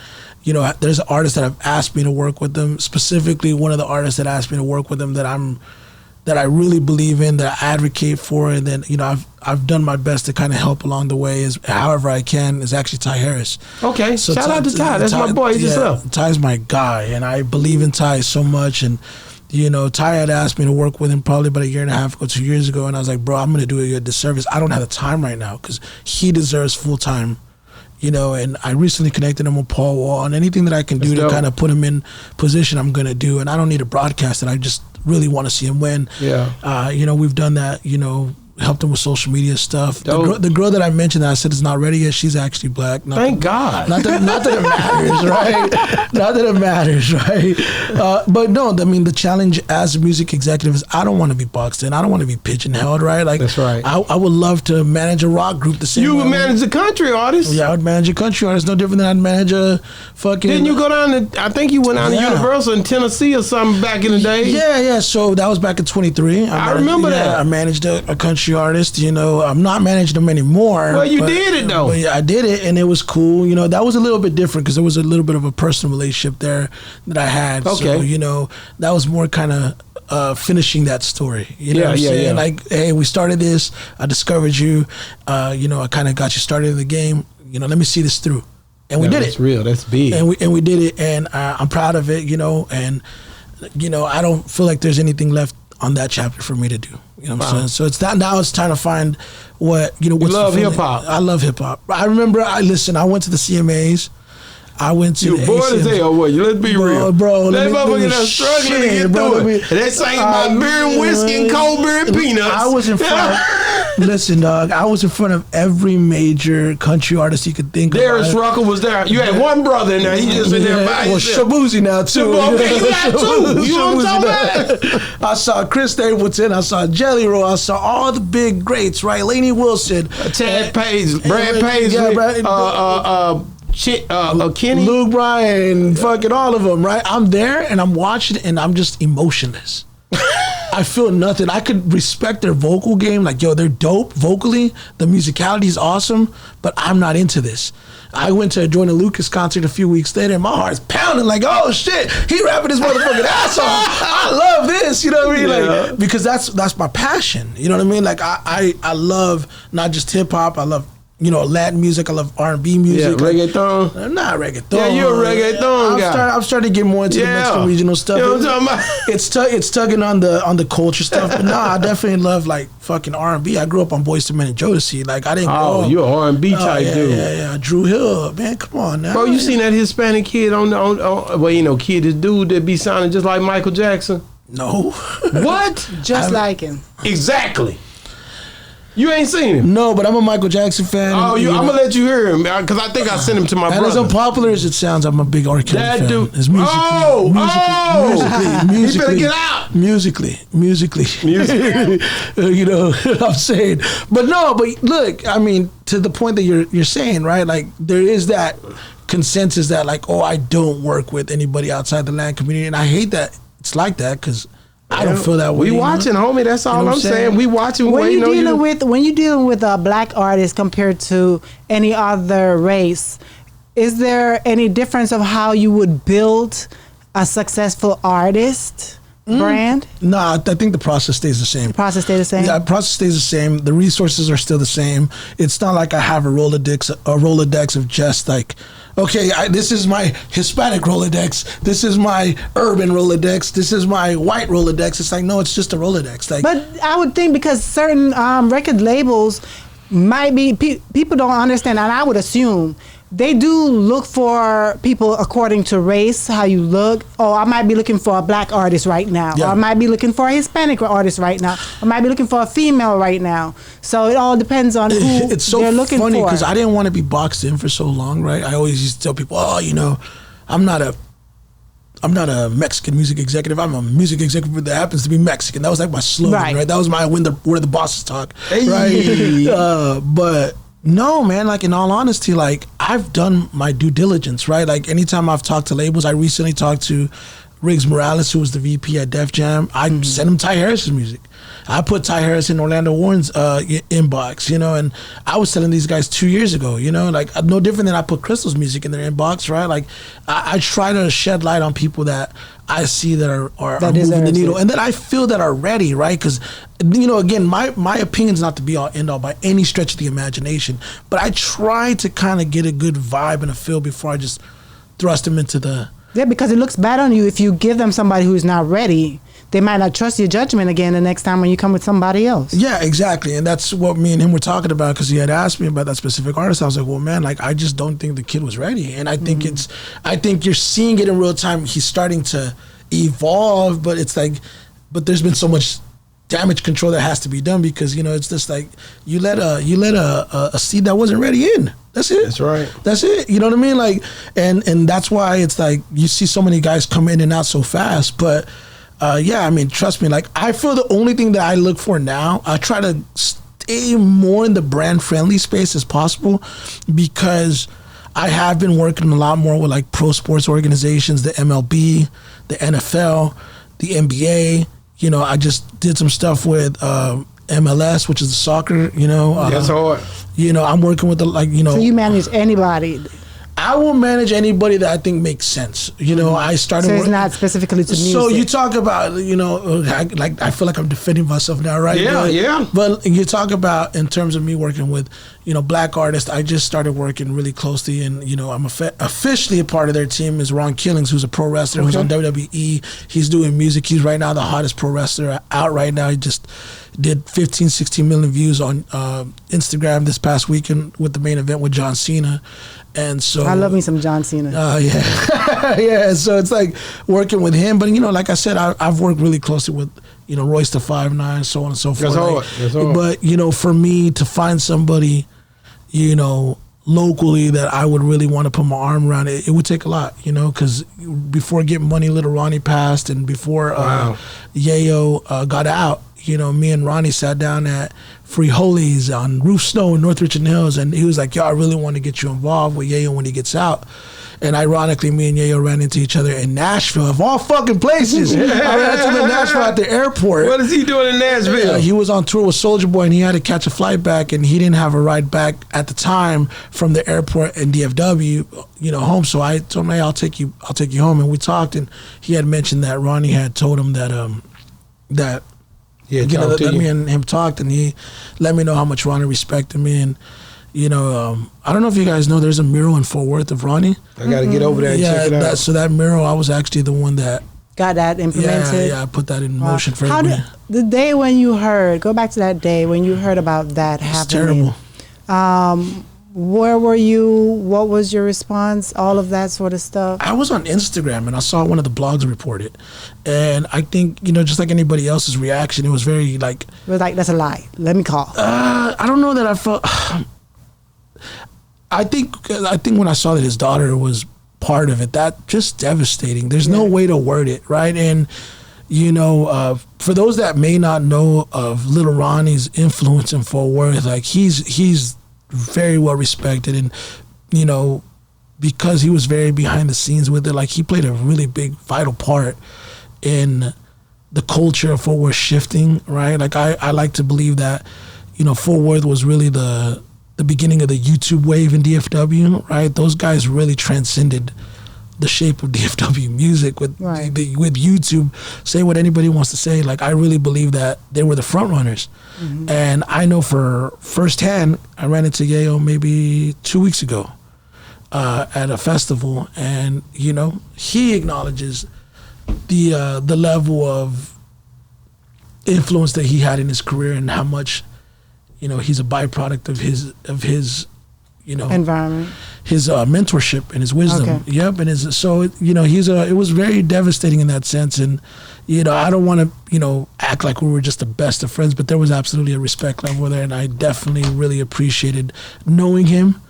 there's artists that have asked me to work with them. Specifically, one of the artists that asked me to work with them that I'm that I really believe in, that I advocate for, and then I've done my best to kind of help along the way as however I can, is actually Ty Harris. Okay, so shout out to Ty. That's my boy. He just left. Ty's my guy, and I believe in Ty so much. And Ty had asked me to work with him probably about a year and a half ago, 2 years ago, and I was like, bro, I'm going to do you a disservice. I don't have the time right now because he deserves full time. And I recently connected him with Paul Wall, and anything that I can do to kind of put him in position, I'm going to do. And I don't need to broadcast it. I just really want to see him win. Yeah. We've done that, helped him with social media stuff. The girl that I mentioned that I said is not ready yet, she's actually black. Thank God. Not that it matters, right? Not that it matters, right? But no, I mean, the challenge as a music executive is I don't want to be boxed in. I don't want to be pigeonholed, right? Like, that's right. I would love to manage a rock group the same way. You would manage a country artist? Yeah, I would manage a country artist. No different than I'd manage a fucking... Didn't you go down to... I think you went down to Universal in Tennessee or something back in the day? Yeah. So that was back in 23. I remember that. I managed a country artist, I'm not managing them anymore. Well, you did it though. But yeah, I did it, and it was cool. That was a little bit different because there was a little bit of a personal relationship there that I had. Okay. So, that was more kind of finishing that story. You know what I'm saying? Yeah. Like, hey, we started this. I discovered you. I kind of got you started in the game. Let me see this through. And we did it. That's real. That's big. And we did it, and I'm proud of it. And I don't feel like there's anything left on that chapter for me to do. You know what I'm saying? So it's not, now it's time to find what, what's you love hip hop. I love hip hop. I remember, I went to the CMAs. I went to you bored as hell, boy. Let's be real. Bro, that motherfucker that's struggling to get through it. And they sang about beer and whiskey and cold beer and peanuts. I was in front of, listen, dog, I was in front of every major country artist you could think of. Darius Rucker was there. You had one brother in there. He just been there by himself. Shabuzi now, too. Okay, you got two. You know what I'm talking about? I saw Chris Stapleton. I saw Jelly Roll. I saw all the big greats, right? Lainey Wilson. Ted Page. Brad Paisley. Kenny, Luke Bryan, fucking all of them, right? I'm there and I'm watching and I'm just emotionless. I feel nothing. I could respect their vocal game, like, yo, they're dope vocally. The musicality is awesome, but I'm not into this. I went to a Jordan Lucas concert a few weeks later and my heart's pounding like, oh shit, he rapping his motherfucking ass off. I love this, you know what I mean? Like, because that's my passion. You know what I mean? Like, I love not just hip hop, I love Latin music. I love R&B music. Yeah, reggaeton. I'm not reggaeton. Yeah, you're a reggaeton guy. I'm starting to get more into the Mexican regional stuff. You know what I'm talking about? It's tugging on the culture stuff, but I definitely love like fucking R&B. I grew up on Boyz II Men and Jodeci. Like, I didn't grow up. You're an R&B type dude. Yeah. Drew Hill, man, come on now. Bro, you seen that Hispanic kid this dude that be sounding just like Michael Jackson? No. What? Just like him. Exactly. You ain't seen him? No, but I'm a Michael Jackson fan. Oh, I'm gonna let you hear him because I think I sent him to my brother. And as unpopular as it sounds, I'm a big R. Kelly fan. That dude. It's musically. Musically. He better get out. Musically. I'm saying. But look, I mean, to the point that you're saying, right? Like, there is that consensus that like, oh, I don't work with anybody outside the Latin community, and I hate that it's like that because I don't feel that way. We watching, homie. That's all I'm saying. We watching. When you're dealing with a black artist compared to any other race, is there any difference of how you would build a successful artist brand? No, I think the process stays the same. The process stays the same? Yeah, the process stays the same. The resources are still the same. It's not like I have a Rolodex of just like, okay, this is my Hispanic Rolodex. This is my urban Rolodex. This is my white Rolodex. It's like, no, it's just a Rolodex. Like, but I would think because certain record labels might be, people don't understand, and I would assume they do look for people according to race, how you look. Oh, I might be looking for a black artist right now. Yeah. Or I might be looking for a Hispanic artist right now. I might be looking for a female right now. So it all depends on who it's so they're looking for. Funny because I didn't want to be boxed in for so long, right? I always used to tell people, I'm not a Mexican music executive. I'm a music executive that happens to be Mexican. That was like my slogan, right? That was my where the bosses talk, right? But no, man, like in all honesty, like I've done my due diligence, right? Like anytime I've talked to labels, I recently talked to Riggs Morales, who was the VP at Def Jam. I sent him Ty Harris's music. I put Ty Harris in Orlando Warren's inbox, you know, and I was telling these guys 2 years ago, you know, like no different than I put Crystal's music in their inbox, right? Like I try to shed light on people that I see that are moving the needle and that I feel that are ready, right? Because, you know, again, my opinion's not to be all end all by any stretch of the imagination, but I try to kind of get a good vibe and a feel before I just thrust them into the... Yeah, because it looks bad on you if you give them somebody who's not ready. They might not trust your judgment again the next time when you come with somebody else. Yeah, exactly. And that's what me and him were talking about, because he had asked me about that specific artist. I was like, well, man, like, I just don't think the kid was ready. And I think I think you're seeing it in real time. He's starting to evolve, but it's like, but there's been so much damage control that has to be done, because, you know, it's just like you let a seed that wasn't ready in. That's it. That's right. That's it. You know what I mean? Like, and that's why it's like you see so many guys come in and out so fast. But yeah, I mean, trust me, like, I feel the only thing that I look for now, I try to stay more in the brand friendly space as possible, because I have been working a lot more with like pro sports organizations, the MLB, the NFL, the NBA. You know, I just did some stuff with MLS, which is the soccer, you know. That's hard. You know, I'm working with the, like, you know. So you manage anybody? I will manage anybody that I think makes sense. You know, I started... So it's not specifically to music. So you talk about, you know, I feel like I'm defending myself now, right? Yeah. But you talk about, in terms of me working with, you know, black artists, I just started working really closely, and, you know, I'm officially a part of their team is Ron Killings, who's a pro wrestler, who's on WWE. He's doing music. He's right now the hottest pro wrestler out right now. He just did 15, 16 million views on Instagram this past weekend with the main event with John Cena. And so I love me some John Cena. Yeah. Yeah. So it's like working with him. But, you know, like I said, I've worked really closely with, you know, Royce the 5'9", so on and so forth. That's hard. But, you know, for me to find somebody, you know, locally that I would really want to put my arm around, it would take a lot, you know, because before Getting Money, Lil Ronnie passed, and before Yayo got out, you know, me and Ronnie sat down at Frijoles on Roof Snow in North Richland Hills, and he was like, yo, I really want to get you involved with Yayo when he gets out. And ironically, me and Yayo ran into each other in Nashville, of all fucking places. I ran into him in Nashville at the airport. What is he doing in Nashville? He was on tour with Soulja Boy, and he had to catch a flight back, and he didn't have a ride back at the time from the airport in DFW, you know, home. So I told him, hey, I'll take you home. And we talked, and he had mentioned that Ronnie had told him that that me and him talked, and he let me know how much Ronnie respected me. And, you know, I don't know if you guys know, there's a mural in Fort Worth of Ronnie. I got to get over there and check it out. So that mural, I was actually the one that got that implemented. Yeah, I put that in motion for everybody. The day when you heard, go back to that day when you heard about that happening. It's terrible. Where were you? What was your response? All of that sort of stuff. I was on Instagram, and I saw one of the blogs report it. And I think, you know, just like anybody else's reaction, it was very like... It was like, that's a lie. Let me call. I don't know that I felt... I think when I saw that his daughter was part of it, that just devastating. There's no way to word it, right? And, you know, for those that may not know of Lil Ronnie's influence in Fort Worth, like, he's very well respected, and, you know, because he was very behind the scenes with it, like, he played a really big, vital part in the culture of Fort Worth shifting, right? Like, I like to believe that, you know, Fort Worth was really the beginning of the YouTube wave in DFW, right? Those guys really transcended the shape of DFW music with with YouTube. Say what anybody wants to say. Like, I really believe that they were the front runners. Mm-hmm. And I know for firsthand, I ran into Yayo maybe 2 weeks ago at a festival, and, you know, he acknowledges the level of influence that he had in his career, and how much, you know, he's a byproduct of his you know, environment, his mentorship and his wisdom. Okay. Yep, and so, you know, it was very devastating in that sense. And, you know, I don't want to, you know, act like we were just the best of friends, but there was absolutely a respect level there, and I definitely really appreciated knowing him.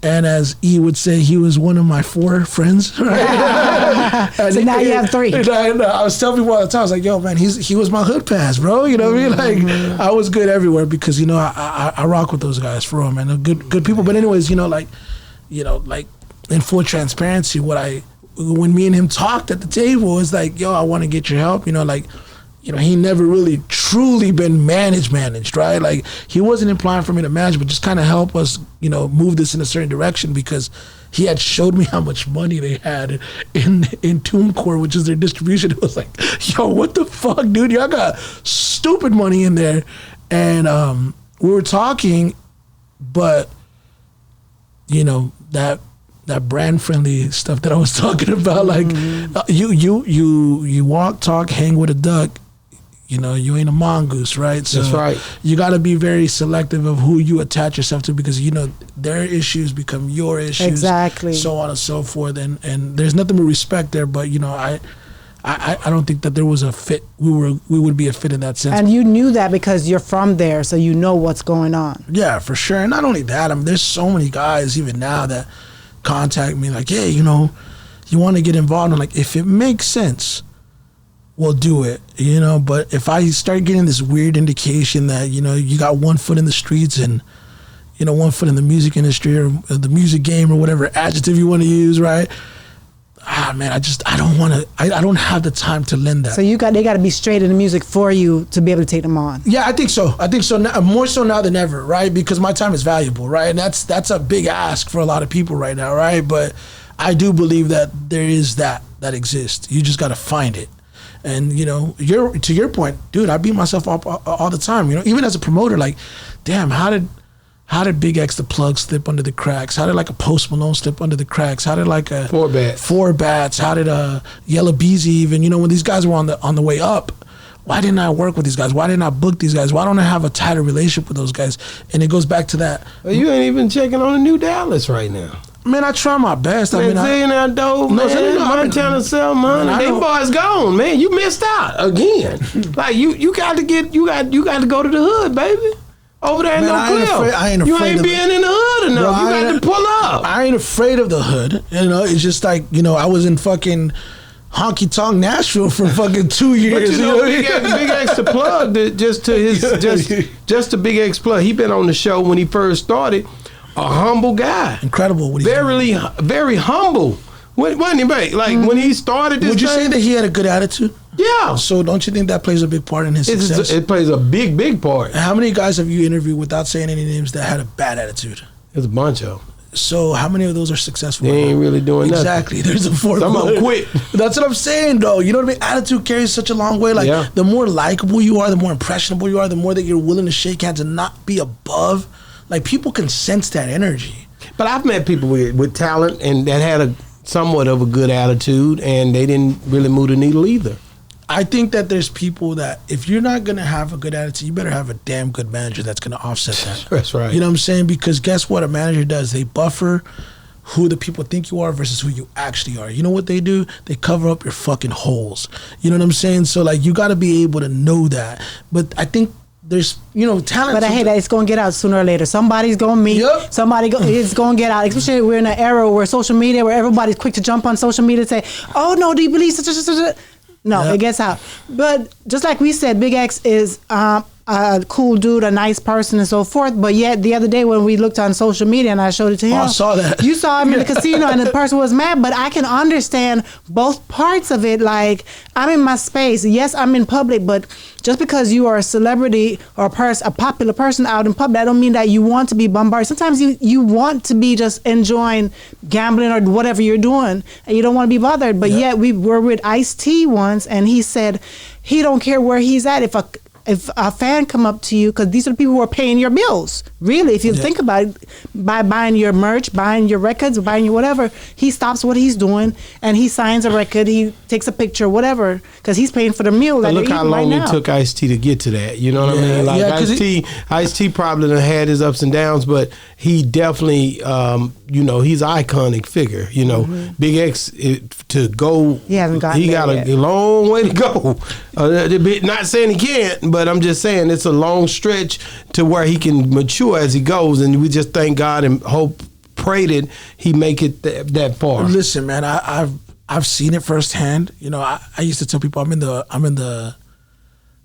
And as E would say, he was one of my 4 friends. Right? So now you have 3. I was telling people all the time, I was like, yo, man, he was my hood pass, bro. You know what I mean? Like, I was good everywhere because, you know, I rock with those guys for real, man. They're good people. But anyways, you know, like in full transparency, what I when me and him talked at the table, it's like, yo, I want to get your help. You know, like, you know, he never really truly been managed, right? Like, he wasn't implying for me to manage, but just kind of help us, you know, move this in a certain direction, because he had showed me how much money they had in TuneCore, which is their distribution. It was like, yo, what the fuck, dude? Y'all got stupid money in there. And we were talking, but, you know, that brand friendly stuff that I was talking about, like, you walk, talk, hang with a duck, you know, you ain't a mongoose, right? So that's right. You got to be very selective of who you attach yourself to, because, you know, their issues become your issues. Exactly. So on and so forth. And there's nothing but respect there, but, you know, I don't think that there was a fit. We would be a fit in that sense. And you knew that because you're from there, so you know what's going on. Yeah, for sure. And not only that, I mean, there's so many guys even now that contact me like, hey, you know, you want to get involved? I'm like, if it makes sense, we'll do it, you know. But if I start getting this weird indication that, you know, you got one foot in the streets and, you know, one foot in the music industry or the music game or whatever adjective you want to use, right? Man, I don't want to. I don't have the time to lend that. So they got to be straight in the music for you to be able to take them on. Yeah, I think so. Now, more so now than ever, right? Because my time is valuable, right? And that's a big ask for a lot of people right now, right? But I do believe that there is that exists. You just got to find it. And, you know, to your point, dude, I beat myself up all the time. You know, even as a promoter, like, damn, how did BigX the Plug slip under the cracks? How did like a Post Malone slip under the cracks? How did like a Four Bats? How did Yellow Beezy even? You know, when these guys were on the way up, why didn't I work with these guys? Why didn't I book these guys? Why don't I have a tighter relationship with those guys? And it goes back to that. Well, you ain't even checking on the new Dallas right now. Man, I try my best. Man, saying that though, man. I'm trying to sell money. Them boys gone, man. You missed out again. Like you got to go to the hood, baby. Over there in No Cliff. I ain't afraid. You ain't being in the hood enough. You got to pull up. I ain't afraid of the hood. You know, it's just like, you know, I was in fucking honky tonk Nashville for fucking 2 years. But you know, BigX the Plug, just to BigX Plug. He been on the show when he first started. A humble guy. Incredible. What very humble. Wasn't he, mate? Like when he started this Would you say that he had a good attitude? Yeah. So don't you think that plays a big part in his success? It plays a big part. And how many guys have you interviewed, without saying any names, that had a bad attitude? There's a bunch of them. So how many of those are successful? They ain't really doing exactly. nothing. There's a fourth. Some of them quit. That's what I'm saying, though. You know what I mean? Attitude carries such a long way. Like the more likable you are, the more impressionable you are, the more that you're willing to shake hands and not be above. Like people can sense that energy. But I've met people with talent and that had somewhat of a good attitude, and they didn't really move the needle either. I think that there's people that if you're not going to have a good attitude, you better have a damn good manager that's going to offset that. That's right. You know what I'm saying? Because guess what a manager does? They buffer who the people think you are versus who you actually are. You know what they do? They cover up your fucking holes. You know what I'm saying? So like you got to be able to know that. But I think there's, you know, talent. But I hate that it's going to get out sooner or later. Somebody's going to meet. Yep. It's going to get out. Especially we're in an era where social media, where everybody's quick to jump on social media and say, oh, no, do you believe such? No, It gets out. But just like we said, BigX is a cool dude, a nice person and so forth. But yet the other day when we looked on social media and I showed it to him. I saw that. You saw him in the casino and the person was mad. But I can understand both parts of it. Like, I'm in my space. Yes, I'm in public, but just because you are a celebrity or a popular person out in public, that don't mean that you want to be bombarded. Sometimes you want to be just enjoying gambling or whatever you're doing, and you don't want to be bothered. But yet we were with Ice-T once, and he said he don't care where he's at. If a fan come up to you, because these are the people who are paying your bills, really, if you think about it, by buying your merch, buying your records, buying your whatever, he stops what he's doing and he signs a record, he takes a picture, whatever, because he's paying for the meal that look how long it took Ice-T to get to that. You know what I mean? Like Ice-T probably done had his ups and downs, but he definitely, you know, he's an iconic figure. You know, BigX to go, he hasn't gotten he got a long way to go. Not saying he can't, but I'm just saying it's a long stretch to where he can mature as he goes, and we just thank God and pray that he make it that far. Listen, man, I've seen it firsthand. You know, I used to tell people I'm in the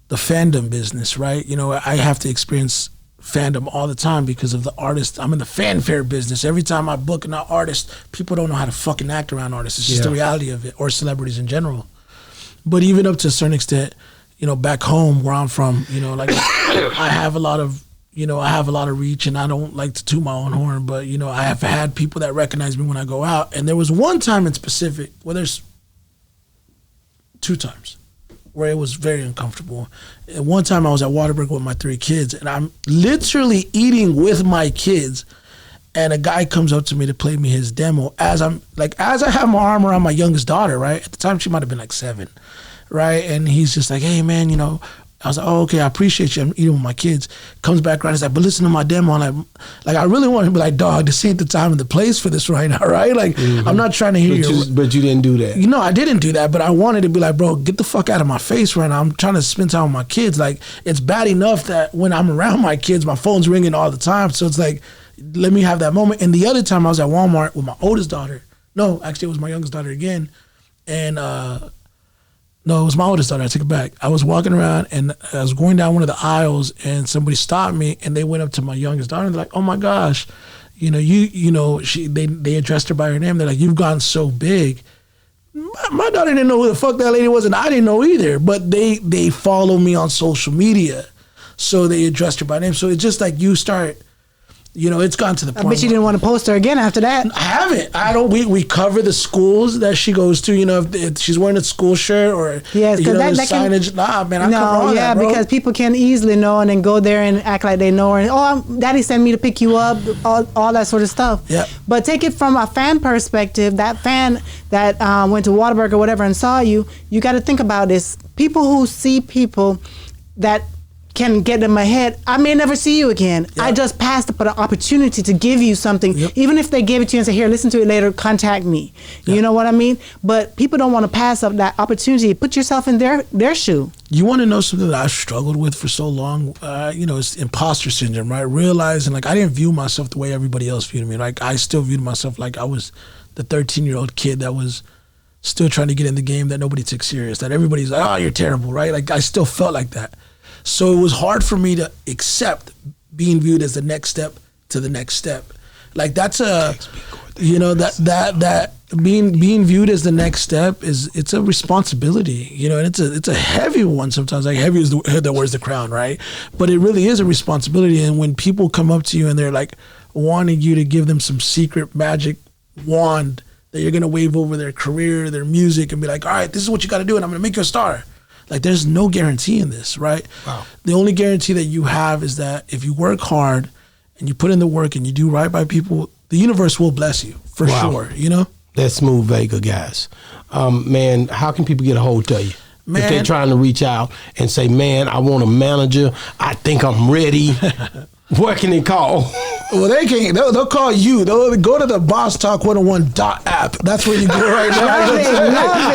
fandom business, right? You know, I have to experience fandom all the time because of the artist. I'm in the fanfare business. Every time I book an artist, people don't know how to fucking act around artists. It's just the reality of it, or celebrities in general. But even up to a certain extent, back home where I'm from, like I have a lot of reach, and I don't like to toot my own horn, but I have had people that recognize me when I go out. And there was one time in specific, well, there's 2 times where it was very uncomfortable. And one time I was at Whataburger with my 3 kids, and I'm literally eating with my kids, and a guy comes up to me to play me his demo as I have my arm around my youngest daughter, right? At the time she might have been like 7, right? And he's just like, hey man, I was like, oh, okay, I appreciate you. I'm eating with my kids. Comes back around, he's like, but listen to my demo. And I really want to be like, dog, this ain't the time and the place for this right now, right? Like, I'm not trying to hear you. But you didn't do that. I didn't do that, but I wanted to be like, bro, get the fuck out of my face right now. I'm trying to spend time with my kids. Like, it's bad enough that when I'm around my kids, my phone's ringing all the time. So it's like, let me have that moment. And the other time I was at Walmart with my oldest daughter. No, actually, it was my youngest daughter again. And, no, it was my oldest daughter. I take it back. I was walking around and I was going down one of the aisles, and somebody stopped me, and they went up to my youngest daughter and they're like, "Oh my gosh, they addressed her by her name. They're like, you've gotten so big." My daughter didn't know who the fuck that lady was, and I didn't know either. But they follow me on social media, so they addressed her by name. So it's just like you start. It's gone to the point. I bet you didn't want to post her again after that. I haven't. I don't. We cover the schools that she goes to. If she's wearing a school shirt or yes, that signage. Nah, man. I cover all that, bro. Because people can easily know and then go there and act like they know her. And, Daddy sent me to pick you up. All that sort of stuff. Yeah. But take it from a fan perspective. That fan that went to Whataburger or whatever and saw you. You got to think about this. People who see people that can get them ahead. I may never see you again. Yep. I just passed up an opportunity to give you something. Yep. Even if they gave it to you and say, here, listen to it later, contact me. Yep. You know what I mean? But people don't want to pass up that opportunity. Put yourself in their shoe. You want to know something that I've struggled with for so long? It's imposter syndrome, right? Realizing I didn't view myself the way everybody else viewed me. Like I still viewed myself like I was the 13-year-old kid that was still trying to get in the game that nobody took serious, that everybody's like, oh, you're terrible, right? Like I still felt like that. So it was hard for me to accept being viewed as the next step to the next step. Like that's that being viewed as the next step it's a responsibility, and it's a heavy one sometimes. Like heavy is the head that wears the crown, right? But it really is a responsibility. And when people come up to you and they're like wanting you to give them some secret magic wand that you're gonna wave over their career, their music, and be like, all right, this is what you got to do, and I'm gonna make you a star. Like, there's no guarantee in this, right? Wow. The only guarantee that you have is that if you work hard and you put in the work and you do right by people, the universe will bless you, for sure, That's SmoothVega, guys. Man, how can people get a hold of you? Man, if they're trying to reach out and say, man, I want a manager, I think I'm ready. What can they call? Well, they can't. They'll call you. They'll go to the Boss Talk 101.app. That's where you go right now.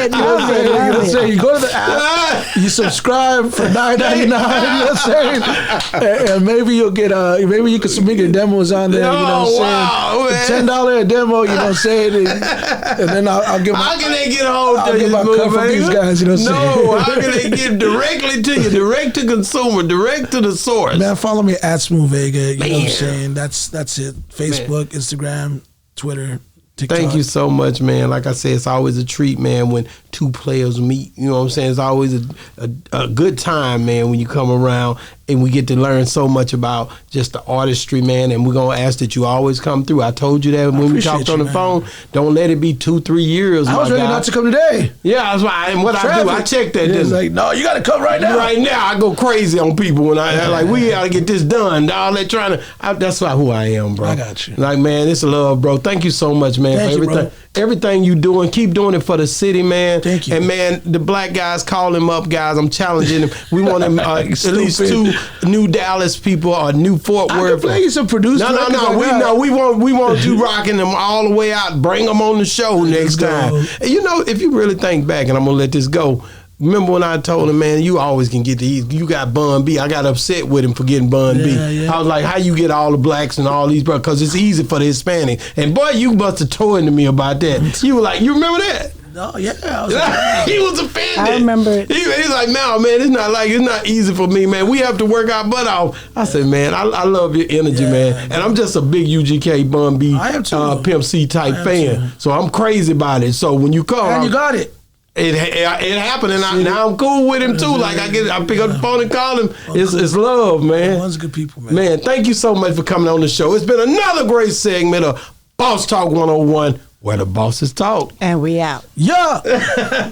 Love it. You go to the app. You subscribe for $9.99. You know what I'm saying? And maybe you'll get maybe you can submit your demos on there. You know what I'm saying? $10 a demo. You know what I'm saying? And then I'll get my. How can they get a hold of you? I'll get my cut from these guys. You know what I'm saying? No, how can they get directly to you? Direct to consumer. Direct to the source. Man, follow me at SmoothVega. You know what I'm saying? That's it. Facebook, Instagram, Twitter, TikTok. Thank you so much, man. Like I said, it's always a treat, man, when two players meet. You know what I'm saying? It's always a good time, man, when you come around and we get to learn so much about just the artistry, man. And we're going to ask that you always come through. I told you that when we talked on the phone. Don't let it be 2-3 years. I was ready not to come today. Yeah, that's why. And what I do, I check that. It's like, no, you got to come right now. Right now, I go crazy on people when I like, we got to get this done. All that trying to, that's why who I am, bro. I got you. Like, man, it's love, bro. Thank you so much, man, Thank for you, everything. bro. Everything you doing, keep doing it for the city, man. Thank you. And man, the black guys, call him up, guys. I'm challenging them. We want them at least 2 new Dallas people or new Fort Worth. I can play you some producers. No. We want you rocking them all the way out. Bring them on the show next time. And if you really think back, and I'm gonna let this go. Remember when I told him, man, you always can get you got Bun B. I got upset with him for getting Bun B. Yeah. I was like, how you get all the blacks and all these brothers? Because it's easy for the Hispanic. And boy, you must have told to me about that. You were like, you remember that? Oh yeah, I was like, he was offended. I remember it. He's like, no, man, it's not easy for me, man. We have to work our butt off. I said, man, I love your energy, man. And I'm just a big UGK Bun B Pimp C type fan. Too. So I'm crazy about it. So when you come, and you got it. It happened, and now I'm cool with him too. Like I pick up the phone and call him. It's love, man. One's good people, man. Man, thank you so much for coming on the show. It's been another great segment of Boss Talk 101, where the bosses talk. And we out. Yeah.